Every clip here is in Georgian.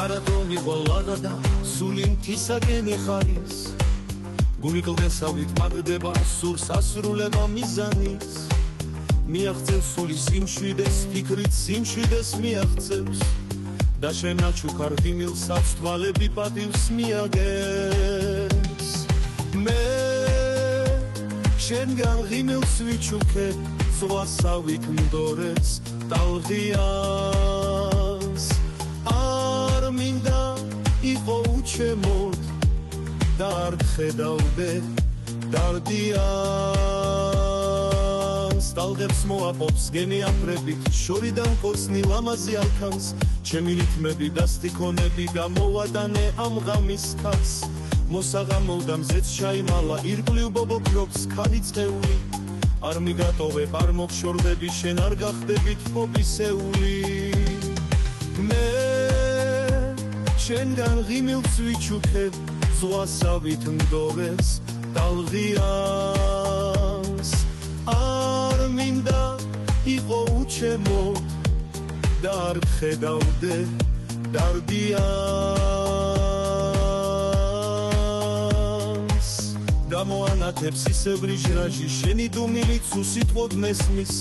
მარადონი ყოლადადა სული მთისაკენ ეხარის გულიკლდესავით მაგდება სურს ასრულება მიზანის მიაღწევს სული სიმშვიდეს ფიქრით სიმშვიდეს მიაღწევს და შენაჩუქარ ღიმილსაც თვალები პატივს მიაგებს მე შენგან ღიმილს ვიჩუქებ ზღვასავით მდორებს ტალღიანს არ მინდა იყო უჩემოდ და არ ხედავდე დარდიანს ტალღებს მოაყოფს გენიაფრებით შორიდან კოცნი ლამაზი ალქანს ჩემი რითმები და სტიქონები გამოვატანე ამ ღამის თავს მოსაღამო და მზეც ჩაიმალა ირგვლივ ბობოქრობს ქალი წეული არ მიგატოვებ არ მოგშორდები შენ არ გახდები თბობისეული მე შენგან ღიმილს ვიჩუქებ ზღვასავით მდორებს ტალღიანს არ მინდა იყო უჩემოდ და არ ხედავდე დარდიანს გამოანათებს ისევრი ჟრაჟი შენი დუმილიც უსიტყვოდ მესმის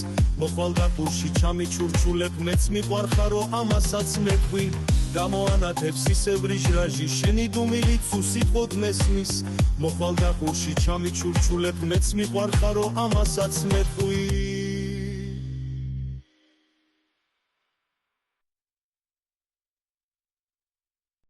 მოხვალ და ყურში ჩამიჩურჩულებ მეც მიყვარხარო ამასაც მეყვი გამოანათებს ისევრი ჟრაჟი შენი დუმილიც უსიტყვოდ მესმის მოხვალ და ყურში ჩამიჩურჩულებ მეც მიყვარხარო ამასაც მეყვი